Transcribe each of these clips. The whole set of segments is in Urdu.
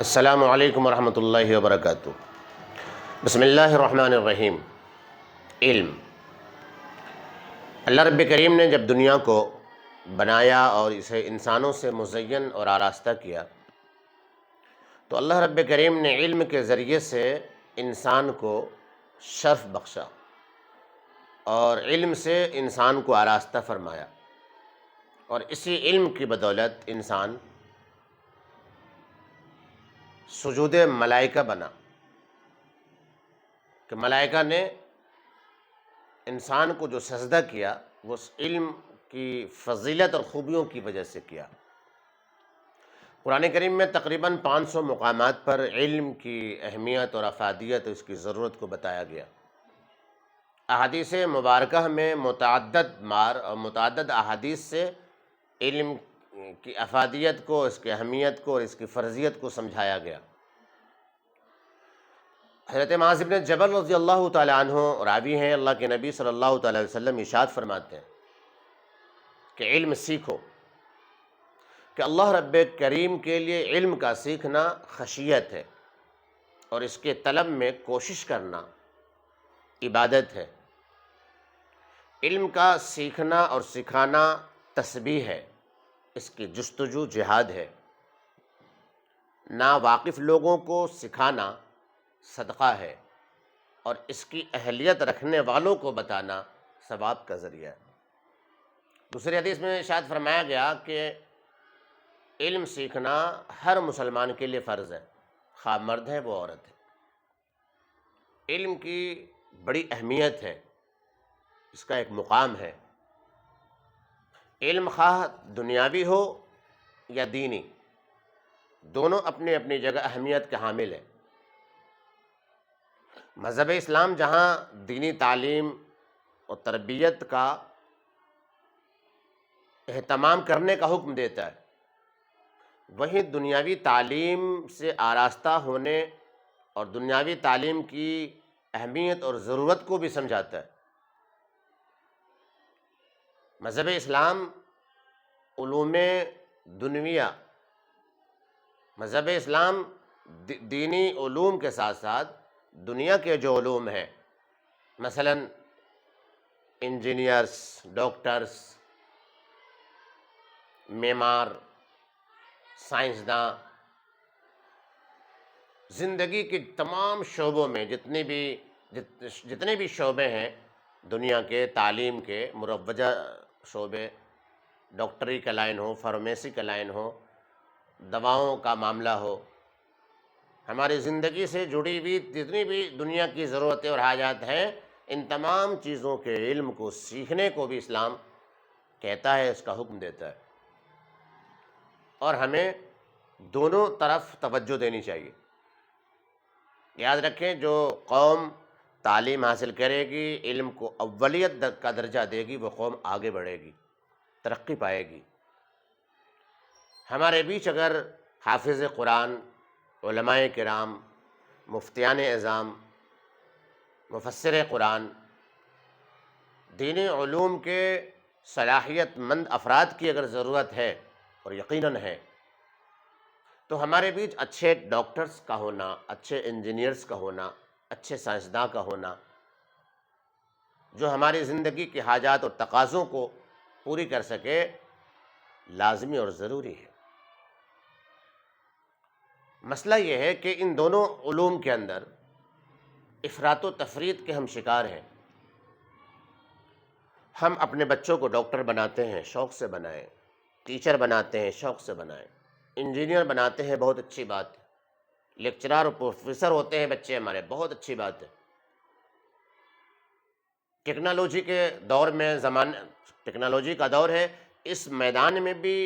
السلام علیکم ورحمۃ اللہ وبرکاتہ۔ بسم اللہ الرحمن الرحیم۔ علم، اللہ رب کریم نے جب دنیا کو بنایا اور اسے انسانوں سے مزین اور آراستہ کیا تو اللہ رب کریم نے علم کے ذریعے سے انسان کو شرف بخشا اور علم سے انسان کو آراستہ فرمایا، اور اسی علم کی بدولت انسان سجود ملائکہ بنا کہ ملائکہ نے انسان کو جو سجدہ کیا وہ اس علم کی فضیلت اور خوبیوں کی وجہ سے کیا۔ قرآن کریم میں تقریباً 500 مقامات پر علم کی اہمیت اور افادیت اور اس کی ضرورت کو بتایا گیا۔ احادیث مبارکہ میں متعدد احادیث سے علم کی افادیت کو، اس کی اہمیت کو اور اس کی فرضیت کو سمجھایا گیا۔ حضرت معاذ بن جبل رضی اللہ تعالی عنہ راوی ہیں، اللہ کے نبی صلی اللہ تعالی علیہ وسلم ارشاد فرماتے ہیں کہ علم سیکھو، کہ اللہ رب کریم کے لیے علم کا سیکھنا خشیت ہے اور اس کے طلب میں کوشش کرنا عبادت ہے۔ علم کا سیکھنا اور سکھانا تسبیح ہے، اس کی جستجو جہاد ہے۔ ناواقف لوگوں کو سکھانا صدقہ ہے اور اس کی اہلیت رکھنے والوں کو بتانا ثواب کا ذریعہ ہے۔ دوسری حدیث میں ارشاد فرمایا گیا کہ علم سیکھنا ہر مسلمان کے لیے فرض ہے، خواہ مرد ہے وہ عورت ہے۔ علم کی بڑی اہمیت ہے، اس کا ایک مقام ہے۔ علم خواہ دنیاوی ہو یا دینی، دونوں اپنی اپنی جگہ اہمیت کے حامل ہیں۔ مذہب اسلام جہاں دینی تعلیم اور تربیت کا اہتمام کرنے کا حکم دیتا ہے، وہیں دنیاوی تعلیم سے آراستہ ہونے اور دنیاوی تعلیم کی اہمیت اور ضرورت کو بھی سمجھاتا ہے۔ مذہب اسلام علوم دنیویہ، مذہب اسلام دینی علوم کے ساتھ ساتھ دنیا کے جو علوم ہیں، مثلا انجینئرز، ڈاکٹرز، معمار، سائنسداں، زندگی کے تمام شعبوں میں جتنے بھی شعبے ہیں دنیا کے، تعلیم کے مروجہ شعبے، ڈاکٹری کا لائن ہو، فارمیسی کا لائن ہو، دواؤں کا معاملہ ہو، ہماری زندگی سے جڑی ہوئی جتنی بھی دنیا کی ضرورتیں اور حاجات ہیں، ان تمام چیزوں کے علم کو سیکھنے کو بھی اسلام کہتا ہے، اس کا حکم دیتا ہے، اور ہمیں دونوں طرف توجہ دینی چاہیے۔ یاد رکھیں، جو قوم تعلیم حاصل کرے گی، علم کو اولیت کا درجہ دے گی، وہ قوم آگے بڑھے گی، ترقی پائے گی۔ ہمارے بیچ اگر حافظ قرآن، علماء کرام، مفتیان اعظام، مفسر قرآن، دینی علوم کے صلاحیت مند افراد کی اگر ضرورت ہے، اور یقیناً ہے، تو ہمارے بیچ اچھے ڈاکٹرز کا ہونا، اچھے انجینئرز کا ہونا، اچھے سائنسداں کا ہونا، جو ہماری زندگی کی حاجات اور تقاضوں کو پوری کر سکے، لازمی اور ضروری ہے۔ مسئلہ یہ ہے کہ ان دونوں علوم کے اندر افراط و تفریط کے ہم شکار ہیں۔ ہم اپنے بچوں کو ڈاکٹر بناتے ہیں، شوق سے بنائیں، ٹیچر بناتے ہیں، شوق سے بنائیں، انجینئر بناتے ہیں، بہت اچھی بات ہے، لیکچرار اور پروفیسر ہوتے ہیں بچے ہمارے، بہت اچھی بات ہے۔ ٹیکنالوجی کے دور میں ٹیکنالوجی کا دور ہے، اس میدان میں بھی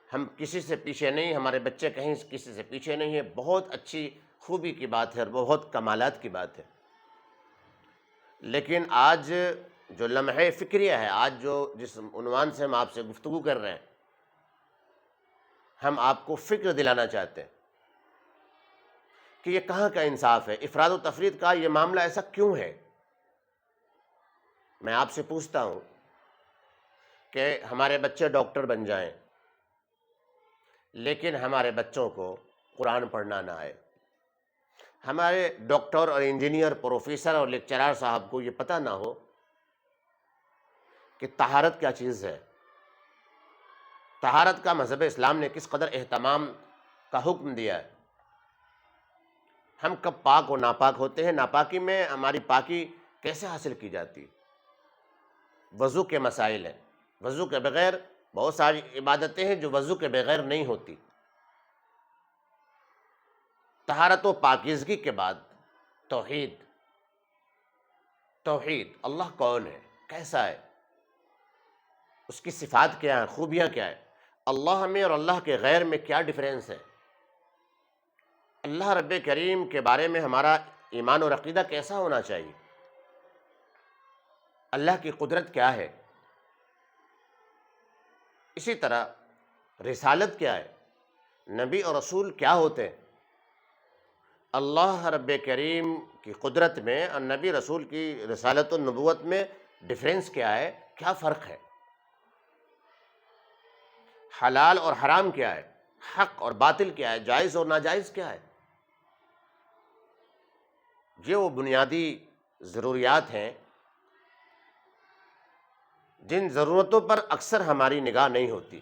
ہم کسی سے پیچھے نہیں، ہمارے بچے کہیں کسی سے پیچھے نہیں ہیں، بہت اچھی خوبی کی بات ہے اور بہت کمالات کی بات ہے۔ لیکن آج جو لمحہ فکریہ ہے، آج جس عنوان سے ہم آپ سے گفتگو کر رہے ہیں، ہم آپ کو فکر دلانا چاہتے ہیں کہ یہ کہاں کا انصاف ہے، افراد و تفریط کا یہ معاملہ ایسا کیوں ہے؟ میں آپ سے پوچھتا ہوں کہ ہمارے بچے ڈاکٹر بن جائیں، لیکن ہمارے بچوں کو قرآن پڑھنا نہ آئے. ہمارے ڈاکٹر اور انجینئر، پروفیسر اور لیکچرار صاحب کو یہ پتہ نہ ہو کہ طہارت کیا چیز ہے، طہارت کا مذہب اسلام نے کس قدر اہتمام کا حکم دیا ہے. ہم کب پاک و ناپاک ہوتے ہیں، ناپاکی میں ہماری پاکی کیسے حاصل کی جاتی. وضو کے مسائل ہیں، وضو کے بغیر بہت ساری عبادتیں ہیں جو وضو کے بغیر نہیں ہوتی. طہارت و پاکیزگی کے بعد توحید. توحید، اللہ کون ہے، کیسا ہے، اس کی صفات کیا ہیں، خوبیاں کیا ہیں، اللہ میں اور اللہ کے غیر میں کیا ڈیفرنس ہے، اللہ رب کریم کے بارے میں ہمارا ایمان اور عقیدہ کیسا ہونا چاہیے، اللہ کی قدرت کیا ہے. اسی طرح رسالت کیا ہے، نبی اور رسول کیا ہوتے ہیں، اللہ رب کریم کی قدرت میں اور نبی رسول کی رسالت و نبوت میں ڈفرینس کیا ہے، کیا فرق ہے، حلال اور حرام کیا ہے، حق اور باطل کیا ہے، جائز اور ناجائز کیا ہے. یہ وہ بنیادی ضروریات ہیں جن ضرورتوں پر اکثر ہماری نگاہ نہیں ہوتی.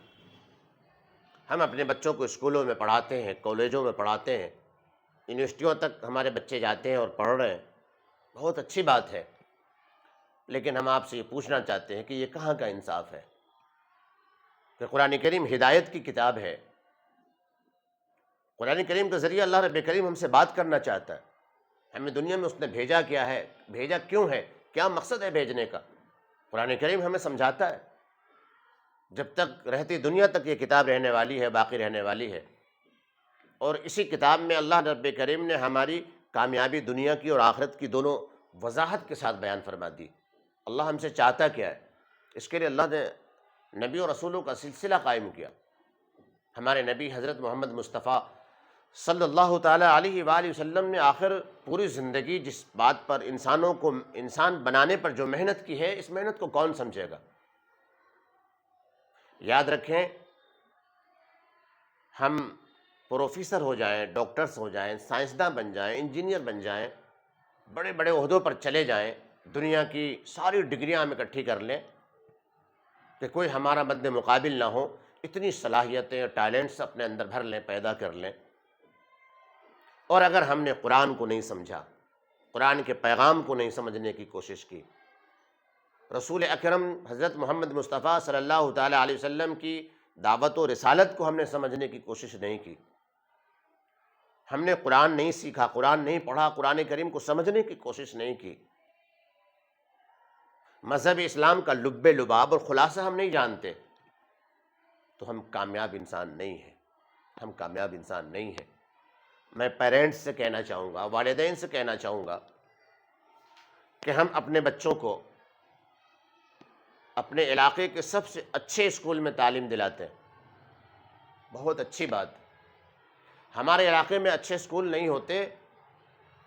ہم اپنے بچوں کو اسکولوں میں پڑھاتے ہیں، کالجوں میں پڑھاتے ہیں، یونیورسٹیوں تک ہمارے بچے جاتے ہیں اور پڑھ رہے ہیں، بہت اچھی بات ہے. لیکن ہم آپ سے یہ پوچھنا چاہتے ہیں کہ یہ کہاں کا انصاف ہے کہ قرآن کریم ہدایت کی کتاب ہے. قرآن کریم کے ذریعے اللہ رب کریم ہم سے بات کرنا چاہتا ہے. ہمیں دنیا میں اس نے بھیجا کیا ہے، بھیجا کیوں ہے، کیا مقصد ہے بھیجنے کا، قرآن کریم ہمیں سمجھاتا ہے. جب تک رہتی دنیا تک یہ کتاب رہنے والی ہے، باقی رہنے والی ہے. اور اسی کتاب میں اللہ رب کریم نے ہماری کامیابی دنیا کی اور آخرت کی دونوں وضاحت کے ساتھ بیان فرما دی. اللہ ہم سے چاہتا کیا ہے، اس کے لیے اللہ نے نبی اور رسولوں کا سلسلہ قائم کیا. ہمارے نبی حضرت محمد مصطفیٰ صلی اللہ تعالیٰ علیہ وآلہ وسلم نے آخر پوری زندگی جس بات پر انسانوں کو انسان بنانے پر جو محنت کی ہے، اس محنت کو کون سمجھے گا. یاد رکھیں، ہم پروفیسر ہو جائیں، ڈاکٹرز ہو جائیں، سائنسداں بن جائیں، انجینئر بن جائیں، بڑے بڑے عہدوں پر چلے جائیں، دنیا کی ساری ڈگریاں ہم اکٹھی کر لیں کہ کوئی ہمارا مد مقابل نہ ہو، اتنی صلاحیتیں اور ٹیلنٹس اپنے اندر بھر لیں، پیدا کر لیں، اور اگر ہم نے قرآن کو نہیں سمجھا، قرآن کے پیغام کو نہیں سمجھنے کی کوشش کی، رسول اکرم حضرت محمد مصطفیٰ صلی اللہ تعالیٰ علیہ وسلم کی دعوت و رسالت کو ہم نے سمجھنے کی کوشش نہیں کی، ہم نے قرآن نہیں سیکھا، قرآن نہیں پڑھا، قرآن کریم کو سمجھنے کی کوشش نہیں کی، مذہب اسلام کا لب لباب اور خلاصہ ہم نہیں جانتے، تو ہم کامیاب انسان نہیں ہیں، ہم کامیاب انسان نہیں ہیں. میں پیرنٹس سے کہنا چاہوں گا، والدین سے کہنا چاہوں گا کہ ہم اپنے بچوں کو اپنے علاقے کے سب سے اچھے اسکول میں تعلیم دلاتے ہیں. بہت اچھی بات. ہمارے علاقے میں اچھے اسکول نہیں ہوتے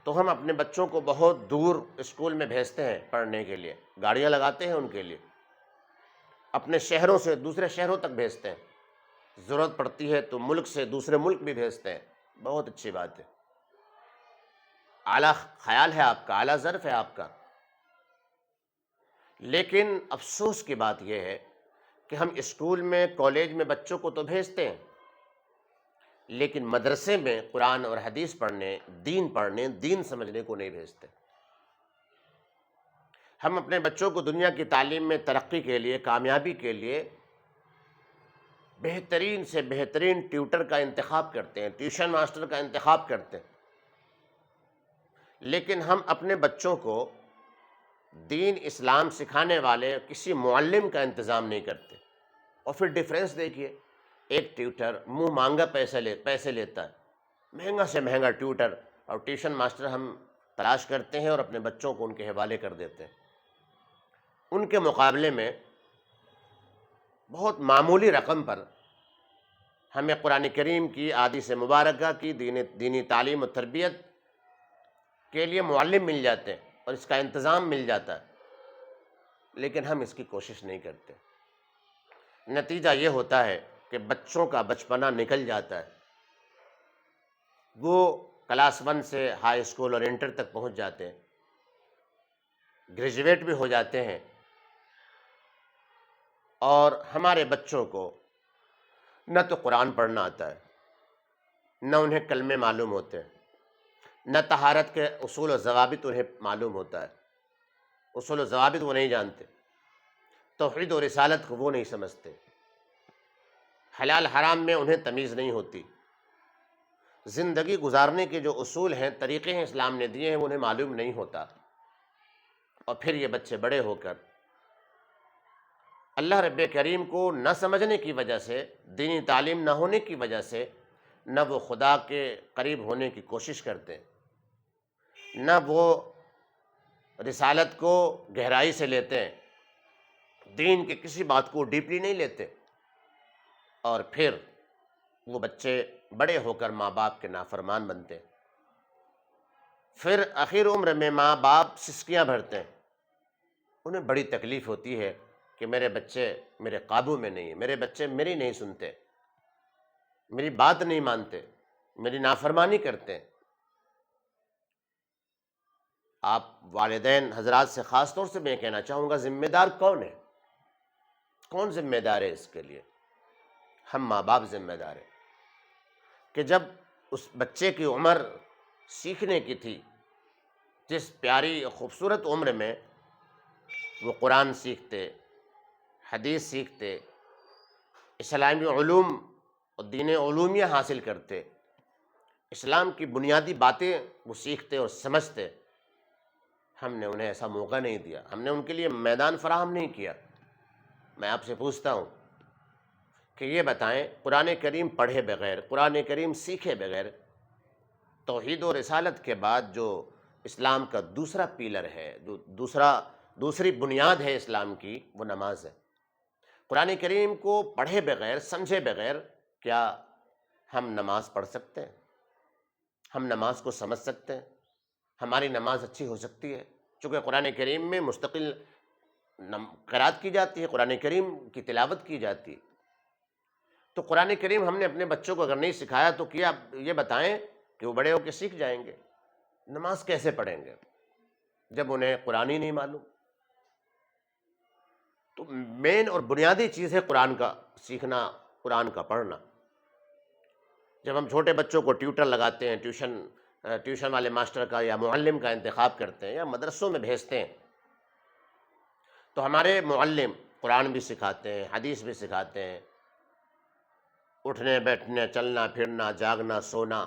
تو ہم اپنے بچوں کو بہت دور اسکول میں بھیجتے ہیں پڑھنے کے لیے، گاڑیاں لگاتے ہیں ان کے لیے، اپنے شہروں سے دوسرے شہروں تک بھیجتے ہیں، ضرورت پڑتی ہے تو ملک سے دوسرے ملک بھی بھیجتے ہیں. بہت اچھی بات ہے، اعلیٰ خیال ہے آپ کا، اعلیٰ ظرف ہے آپ کا. لیکن افسوس کی بات یہ ہے کہ ہم اسکول میں، کالج میں بچوں کو تو بھیجتے ہیں، لیکن مدرسے میں قرآن اور حدیث پڑھنے، دین سمجھنے کو نہیں بھیجتے. ہم اپنے بچوں کو دنیا کی تعلیم میں ترقی کے لیے، کامیابی کے لیے بہترین سے بہترین ٹیوٹر کا انتخاب کرتے ہیں، ٹیوشن ماسٹر کا انتخاب کرتے ہیں، لیکن ہم اپنے بچوں کو دین اسلام سکھانے والے کسی معلم کا انتظام نہیں کرتے. اور پھر ڈیفرنس دیکھیے، ایک ٹیوٹر منہ مانگا پیسے لیتا ہے، مہنگا سے مہنگا ٹیوٹر اور ٹیوشن ماسٹر ہم تلاش کرتے ہیں اور اپنے بچوں کو ان کے حوالے کر دیتے ہیں. ان کے مقابلے میں بہت معمولی رقم پر ہمیں قرآن کریم کی احادیث مبارکہ کی دینی تعلیم و تربیت کے لیے معلم مل جاتے ہیں اور اس کا انتظام مل جاتا ہے، لیکن ہم اس کی کوشش نہیں کرتے. نتیجہ یہ ہوتا ہے کہ بچوں کا بچپنا نکل جاتا ہے، وہ کلاس 1 سے ہائی اسکول اور انٹر تک پہنچ جاتے ہیں، گریجویٹ بھی ہو جاتے ہیں، اور ہمارے بچوں کو نہ تو قرآن پڑھنا آتا ہے، نہ انہیں کلمے معلوم ہوتے ہیں، نہ طہارت کے اصول و ضوابط انہیں معلوم ہوتا ہے، اصول و ضوابط وہ نہیں جانتے، توحید و رسالت کو وہ نہیں سمجھتے، حلال حرام میں انہیں تمیز نہیں ہوتی، زندگی گزارنے کے جو اصول ہیں، طریقے ہیں اسلام نے دیے ہیں، وہ انہیں معلوم نہیں ہوتا، اور پھر یہ بچے بڑے ہو کر اللہ رب کریم کو نہ سمجھنے کی وجہ سے، دینی تعلیم نہ ہونے کی وجہ سے، نہ وہ خدا کے قریب ہونے کی کوشش کرتے، نہ وہ رسالت کو گہرائی سے لیتے ہیں، دین کے کسی بات کو ڈیپلی نہیں لیتے، اور پھر وہ بچے بڑے ہو کر ماں باپ کے نافرمان بنتے ہیں، پھر آخر عمر میں ماں باپ سسکیاں بھرتے ہیں، انہیں بڑی تکلیف ہوتی ہے کہ میرے بچے میرے قابو میں نہیں ہیں، میرے بچے میری نہیں سنتے، میری بات نہیں مانتے، میری نافرمانی کرتے ہیں۔ آپ والدین حضرات سے خاص طور سے میں کہنا چاہوں گا، ذمہ دار کون ہے؟ کون ذمہ دار ہے اس کے لیے؟ ہم ماں باپ ذمہ دار ہیں کہ جب اس بچے کی عمر سیکھنے کی تھی، جس پیاری خوبصورت عمر میں وہ قرآن سیکھتے، حدیث سیکھتے، اسلامی علوم اور دین علومیہ حاصل کرتے، اسلام کی بنیادی باتیں وہ سیکھتے اور سمجھتے، ہم نے انہیں ایسا موقع نہیں دیا، ہم نے ان کے لیے میدان فراہم نہیں کیا۔ میں آپ سے پوچھتا ہوں کہ یہ بتائیں، قرآن کریم پڑھے بغیر، قرآن کریم سیکھے بغیر، توحید و رسالت کے بعد جو اسلام کا دوسرا پیلر ہے، جو دوسری بنیاد ہے اسلام کی، وہ نماز ہے۔ قرآن کریم کو پڑھے بغیر، سمجھے بغیر، کیا ہم نماز پڑھ سکتے ہیں؟ ہم نماز کو سمجھ سکتے ہیں؟ ہماری نماز اچھی ہو سکتی ہے؟ چونکہ قرآن کریم میں مستقل قرات کی جاتی ہے، قرآن کریم کی تلاوت کی جاتی ہے، تو قرآن کریم ہم نے اپنے بچوں کو اگر نہیں سکھایا تو کیا یہ بتائیں کہ وہ بڑے ہو کے سیکھ جائیں گے؟ نماز کیسے پڑھیں گے جب انہیں قرآن ہی نہیں معلوم؟ تو مین اور بنیادی چیز ہے قرآن کا سیکھنا، قرآن کا پڑھنا۔ جب ہم چھوٹے بچوں کو ٹیوٹر لگاتے ہیں، ٹیوشن والے ماسٹر کا یا معلم کا انتخاب کرتے ہیں یا مدرسوں میں بھیجتے ہیں، تو ہمارے معلم قرآن بھی سکھاتے ہیں، حدیث بھی سکھاتے ہیں، اٹھنے بیٹھنے، چلنا پھرنا، جاگنا سونا،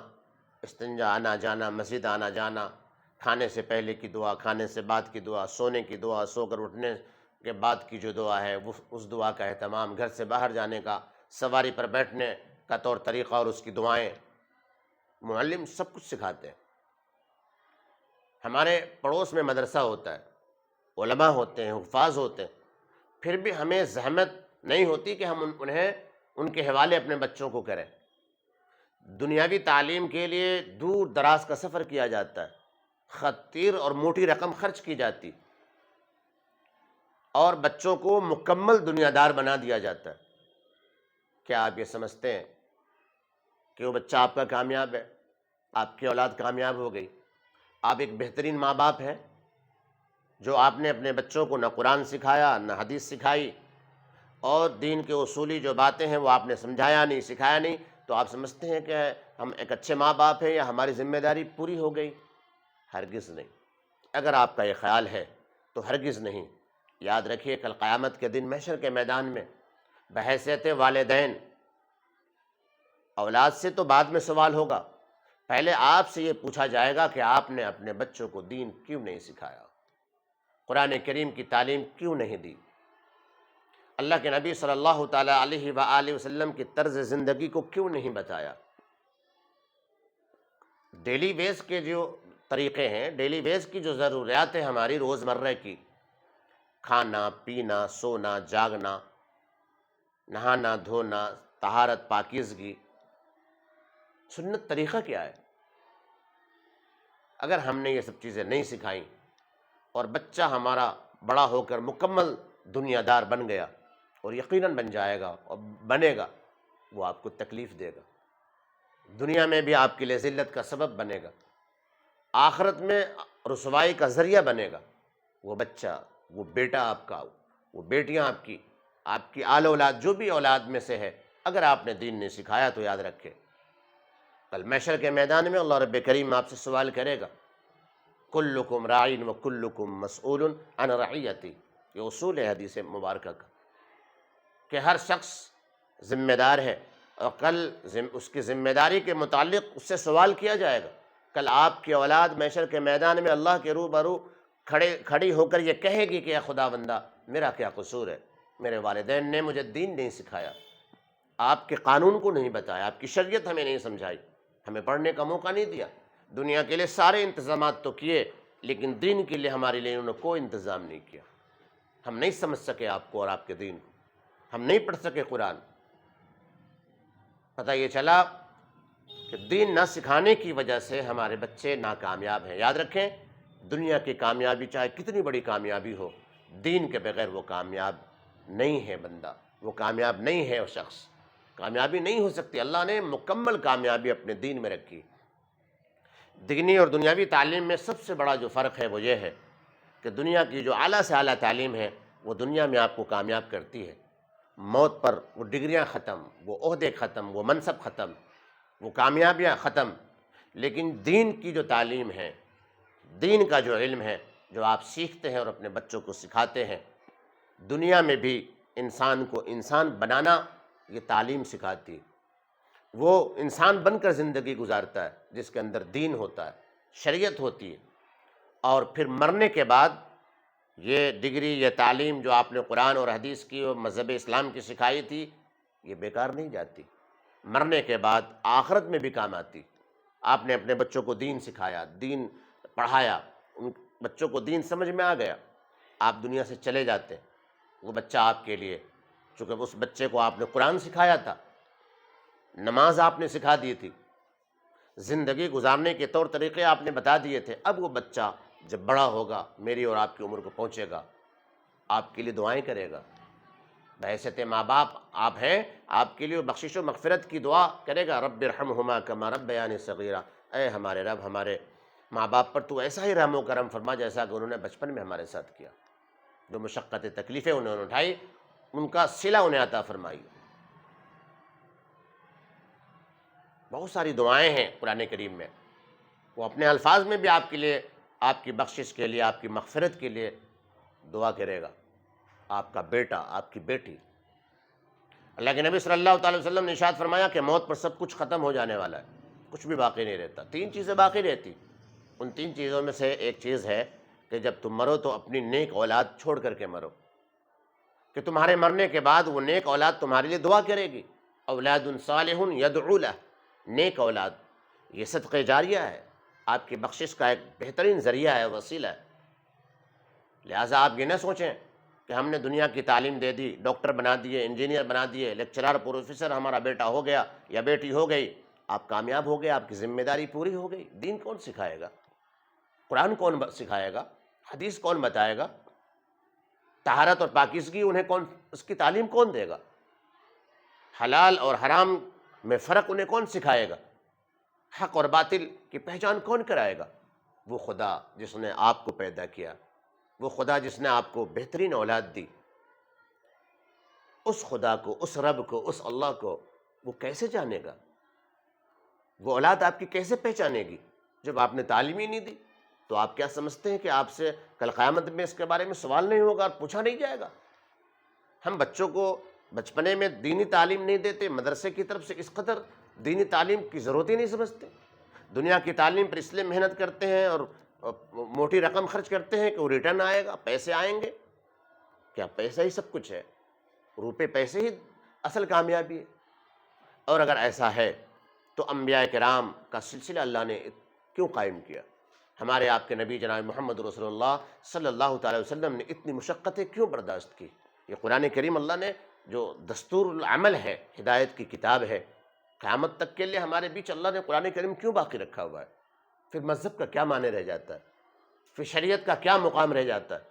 استنجا، آنا جانا، مسجد آنا جانا، کھانے سے پہلے کی دعا، کھانے سے بعد کی دعا، سونے کی دعا، سو کر اٹھنے کے بعد کی جو دعا ہے وہ اس دعا کا اہتمام، گھر سے باہر جانے کا، سواری پر بیٹھنے کا طور طریقہ اور اس کی دعائیں، معلم سب کچھ سکھاتے ہیں۔ ہمارے پڑوس میں مدرسہ ہوتا ہے، علماء ہوتے ہیں، حفاظ ہوتے ہیں، پھر بھی ہمیں زحمت نہیں ہوتی کہ ہم انہیں ان کے حوالے اپنے بچوں کو کریں۔ دنیاوی تعلیم کے لیے دور دراز کا سفر کیا جاتا ہے، خطیر اور موٹی رقم خرچ کی جاتی، اور بچوں کو مکمل دنیا دار بنا دیا جاتا ہے۔ کیا آپ یہ سمجھتے ہیں کہ وہ بچہ آپ کا کامیاب ہے، آپ کی اولاد کامیاب ہو گئی؟ آپ ایک بہترین ماں باپ ہیں جو آپ نے اپنے بچوں کو نہ قرآن سکھایا، نہ حدیث سکھائی، اور دین کے اصولی جو باتیں ہیں وہ آپ نے سمجھایا نہیں، سکھایا نہیں، تو آپ سمجھتے ہیں کہ ہم ایک اچھے ماں باپ ہیں یا ہماری ذمہ داری پوری ہو گئی؟ ہرگز نہیں۔ اگر آپ کا یہ خیال ہے تو ہرگز نہیں۔ یاد رکھیے، کل قیامت کے دن محشر کے میدان میں بحیثیت والدین، اولاد سے تو بعد میں سوال ہوگا، پہلے آپ سے یہ پوچھا جائے گا کہ آپ نے اپنے بچوں کو دین کیوں نہیں سکھایا، قرآن کریم کی تعلیم کیوں نہیں دی، اللہ کے نبی صلی اللہ تعالیٰ علیہ وآلہ وسلم کی طرز زندگی کو کیوں نہیں بتایا۔ ڈیلی بیس کے جو طریقے ہیں، ڈیلی بیس کی جو ضروریات ہیں ہماری روزمرہ کی، کھانا پینا، سونا جاگنا، نہانا دھونا، طہارت پاکیزگی، سنت طریقہ کیا ہے؟ اگر ہم نے یہ سب چیزیں نہیں سکھائیں اور بچہ ہمارا بڑا ہو کر مکمل دنیا دار بن گیا، اور یقیناً بن جائے گا اور بنے گا، وہ آپ کو تکلیف دے گا، دنیا میں بھی آپ کے لیے ذلت کا سبب بنے گا، آخرت میں رسوائی کا ذریعہ بنے گا۔ وہ بچہ، وہ بیٹا آپ کا، وہ بیٹیاں آپ کی آل اولاد، جو بھی اولاد میں سے ہے، اگر آپ نے دین نہیں سکھایا تو یاد رکھے کل محشر کے میدان میں اللہ رب کریم آپ سے سوال کرے گا، کلکم راعین و کلکم مسئول عن رعیتی۔ یہ اصول ہے حدیث مبارکہ کا کہ ہر شخص ذمہ دار ہے، اور کل اس کی ذمہ داری کے متعلق اس سے سوال کیا جائے گا۔ کل آپ کی اولاد محشر کے میدان میں اللہ کے روبرو کھڑی ہو کر یہ کہے گی کہ اے خدا بندہ، میرا کیا قصور ہے؟ میرے والدین نے مجھے دین نہیں سکھایا، آپ کے قانون کو نہیں بتایا، آپ کی شریعت ہمیں نہیں سمجھائی، ہمیں پڑھنے کا موقع نہیں دیا۔ دنیا کے لیے سارے انتظامات تو کیے، لیکن دین کے لیے ہمارے لیے انہوں نے کوئی انتظام نہیں کیا۔ ہم نہیں سمجھ سکے آپ کو اور آپ کے دین کو، ہم نہیں پڑھ سکے قرآن۔ پتہ یہ چلا کہ دین نہ سکھانے کی وجہ سے ہمارے بچے ناکامیاب ہیں۔ یاد رکھیں، دنیا کی کامیابی چاہے کتنی بڑی کامیابی ہو، دین کے بغیر وہ کامیاب نہیں ہے بندہ، وہ کامیاب نہیں ہے، وہ شخص کامیابی نہیں ہو سکتی۔ اللہ نے مکمل کامیابی اپنے دین میں رکھی۔ دینی اور دنیاوی تعلیم میں سب سے بڑا جو فرق ہے وہ یہ ہے کہ دنیا کی جو اعلیٰ سے اعلیٰ تعلیم ہے وہ دنیا میں آپ کو کامیاب کرتی ہے، موت پر وہ ڈگریاں ختم، وہ عہدے ختم، وہ منصب ختم، وہ کامیابیاں ختم۔ لیکن دین کی جو تعلیم ہے، دین کا جو علم ہے، جو آپ سیکھتے ہیں اور اپنے بچوں کو سکھاتے ہیں، دنیا میں بھی انسان کو انسان بنانا یہ تعلیم سکھاتی ہے۔ وہ انسان بن کر زندگی گزارتا ہے جس کے اندر دین ہوتا ہے، شریعت ہوتی ہے، اور پھر مرنے کے بعد یہ ڈگری، یہ تعلیم جو آپ نے قرآن اور حدیث کی اور مذہب اسلام کی سکھائی تھی، یہ بیکار نہیں جاتی، مرنے کے بعد آخرت میں بھی کام آتی۔ آپ نے اپنے بچوں کو دین سکھایا، دین پڑھایا، ان بچوں کو دین سمجھ میں آ گیا، آپ دنیا سے چلے جاتے ہیں، وہ بچہ آپ کے لیے، چونکہ اس بچے کو آپ نے قرآن سکھایا تھا، نماز آپ نے سکھا دی تھی، زندگی گزارنے کے طور طریقے آپ نے بتا دیے تھے، اب وہ بچہ جب بڑا ہوگا، میری اور آپ کی عمر کو پہنچے گا، آپ کے لیے دعائیں کرے گا، بحیثیت ماں باپ آپ ہیں، آپ کے لیے بخشش و مغفرت کی دعا کرے گا، رب ارحمہما کما ربیانی صغیرا، اے ہمارے رب، ہمارے ماں باپ پر تو ایسا ہی رحم و کرم فرما جیسا کہ انہوں نے بچپن میں ہمارے ساتھ کیا، جو مشقت تکلیفیں انہوں نے اٹھائی ان کا صلہ انہیں عطا فرمائی۔ بہت ساری دعائیں ہیں قرآن کریم میں، وہ اپنے الفاظ میں بھی آپ کے لیے، آپ کی بخشش کے لیے، آپ کی مغفرت کے لیے دعا کرے گا۔ آپ کا بیٹا، آپ کی بیٹی، اللہ کے نبی صلی اللہ تعالی وسلم نے ارشاد فرمایا کہ موت پر سب کچھ ختم ہو جانے والا ہے، کچھ بھی باقی نہیں رہتا، تین چیزیں باقی رہتی۔ ان تین چیزوں میں سے ایک چیز ہے کہ جب تم مرو تو اپنی نیک اولاد چھوڑ کر کے مرو، کہ تمہارے مرنے کے بعد وہ نیک اولاد تمہارے لیے دعا کرے گی، اولاد صالح یدعو لہ، نیک اولاد، یہ صدقہ جاریہ ہے، آپ کی بخشش کا ایک بہترین ذریعہ ہے، وسیلہ ہے۔ لہٰذا آپ یہ نہ سوچیں کہ ہم نے دنیا کی تعلیم دے دی، ڈاکٹر بنا دیے، انجینئر بنا دیے، لیکچرار، پروفیسر ہمارا بیٹا ہو گیا یا بیٹی ہو گئی، آپ کامیاب ہو گئے، آپ کی ذمہ داری پوری ہو گئی۔ دین کون سکھائے گا؟ قرآن کون سکھائے گا؟ حدیث کون بتائے گا؟ طہارت اور پاکیزگی انہیں کون، اس کی تعلیم کون دے گا؟ حلال اور حرام میں فرق انہیں کون سکھائے گا؟ حق اور باطل کی پہچان کون کرائے گا؟ وہ خدا جس نے آپ کو پیدا کیا، وہ خدا جس نے آپ کو بہترین اولاد دی، اس خدا کو، اس رب کو، اس اللہ کو وہ کیسے جانے گا؟ وہ اولاد آپ کی کیسے پہچانے گی جب آپ نے تعلیم ہی نہیں دی؟ تو آپ کیا سمجھتے ہیں کہ آپ سے کل قیامت میں اس کے بارے میں سوال نہیں ہوگا اور پوچھا نہیں جائے گا؟ ہم بچوں کو بچپنے میں دینی تعلیم نہیں دیتے، مدرسے کی طرف سے اس قدر دینی تعلیم کی ضرورت ہی نہیں سمجھتے، دنیا کی تعلیم پر اس لیے محنت کرتے ہیں اور موٹی رقم خرچ کرتے ہیں کہ وہ ریٹرن آئے گا، پیسے آئیں گے۔ کیا پیسہ ہی سب کچھ ہے؟ روپے پیسے ہی اصل کامیابی ہے؟ اور اگر ایسا ہے تو انبیاء کرام کا سلسلہ اللہ نے کیوں قائم کیا؟ ہمارے آپ کے نبی جناب محمد رسول اللہ صلی اللہ تعالی وسلم نے اتنی مشقتیں کیوں برداشت کی؟ یہ قرآن کریم اللہ نے جو دستور العمل ہے، ہدایت کی کتاب ہے، قیامت تک کے لیے ہمارے بیچ اللہ نے قرآن کریم کیوں باقی رکھا ہوا ہے؟ پھر مذہب کا کیا معنی رہ جاتا ہے؟ پھر شریعت کا کیا مقام رہ جاتا ہے؟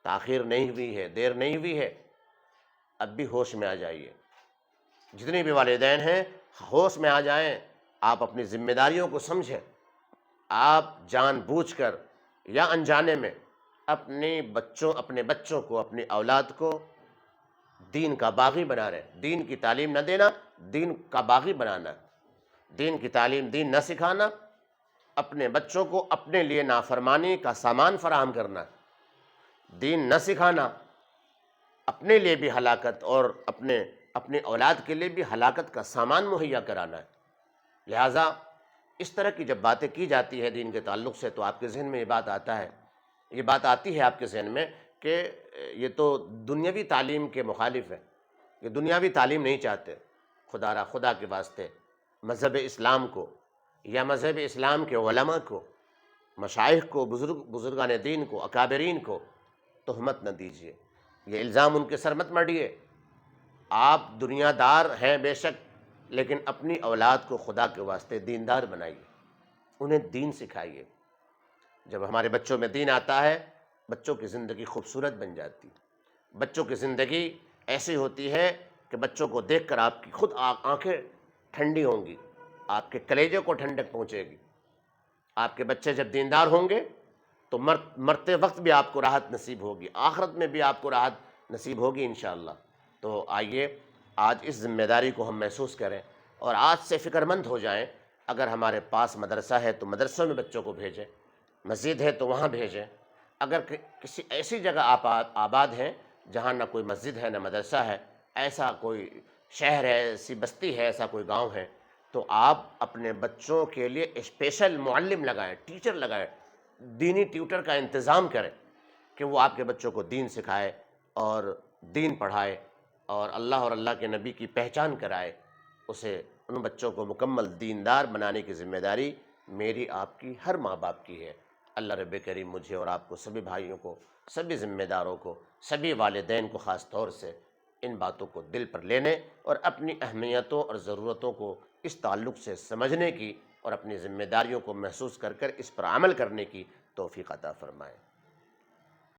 تاخیر نہیں ہوئی ہے، دیر نہیں ہوئی ہے، اب بھی ہوش میں آ جائیے۔ جتنے بھی والدین ہیں ہوش میں آ جائیں، آپ اپنی ذمہ داریوں کو سمجھیں، آپ جان بوجھ کر یا انجانے میں اپنے بچوں کو، اپنی اولاد کو دین کا باغی بنا رہے ہیں۔ دین کی تعلیم نہ دینا، دین کا باغی بنانا، دین کی تعلیم دین نہ سکھانا، اپنے بچوں کو اپنے لیے نافرمانی کا سامان فراہم کرنا، دین نہ سکھانا، اپنے لیے بھی ہلاکت اور اپنی اولاد کے لیے بھی ہلاکت کا سامان مہیا کرانا ہے۔ لہٰذا اس طرح کی جب باتیں کی جاتی ہے دین کے تعلق سے، تو آپ کے ذہن میں یہ بات آتی ہے آپ کے ذہن میں کہ یہ تو دنیاوی تعلیم کے مخالف ہے، یہ دنیاوی تعلیم نہیں چاہتے۔ خدا کے واسطے مذہب اسلام کو یا مذہب اسلام کے علماء کو، مشائخ کو، بزرگان دین کو، اکابرین کو تہمت نہ دیجیے، یہ الزام ان کے سر مت مڈیے۔ آپ دنیا دار ہیں بے شک، لیکن اپنی اولاد کو خدا کے واسطے دیندار بنائیے، انہیں دین سکھائیے۔ جب ہمارے بچوں میں دین آتا ہے، بچوں کی زندگی خوبصورت بن جاتی ہے، بچوں کی زندگی ایسی ہوتی ہے کہ بچوں کو دیکھ کر آپ کی خود آنکھیں ٹھنڈی ہوں گی، آپ کے کلیجے کو ٹھنڈک پہنچے گی۔ آپ کے بچے جب دیندار ہوں گے تو مرتے وقت بھی آپ کو راحت نصیب ہوگی، آخرت میں بھی آپ کو راحت نصیب ہوگی انشاءاللہ۔ تو آئیے آج اس ذمہ داری کو ہم محسوس کریں اور آج سے فکر مند ہو جائیں۔ اگر ہمارے پاس مدرسہ ہے تو مدرسوں میں بچوں کو بھیجیں، مسجد ہے تو وہاں بھیجیں۔ اگر کسی ایسی جگہ آپ آباد ہیں جہاں نہ کوئی مسجد ہے نہ مدرسہ ہے، ایسا کوئی شہر ہے، ایسی بستی ہے، ایسا کوئی گاؤں ہے، تو آپ اپنے بچوں کے لیے اسپیشل معلم لگائیں، ٹیچر لگائیں، دینی ٹیوٹر کا انتظام کریں کہ وہ آپ کے بچوں کو دین سکھائے اور دین پڑھائے اور اللہ کے نبی کی پہچان کرائے۔ ان بچوں کو مکمل دیندار بنانے کی ذمہ داری میری، آپ کی، ہر ماں باپ کی ہے۔ اللہ رب کریم مجھے اور آپ کو، سبھی بھائیوں کو، سبھی ذمہ داروں کو، سبھی والدین کو خاص طور سے ان باتوں کو دل پر لینے اور اپنی اہمیتوں اور ضرورتوں کو اس تعلق سے سمجھنے کی اور اپنی ذمہ داریوں کو محسوس کر اس پر عمل کرنے کی توفیق عطا فرمائے۔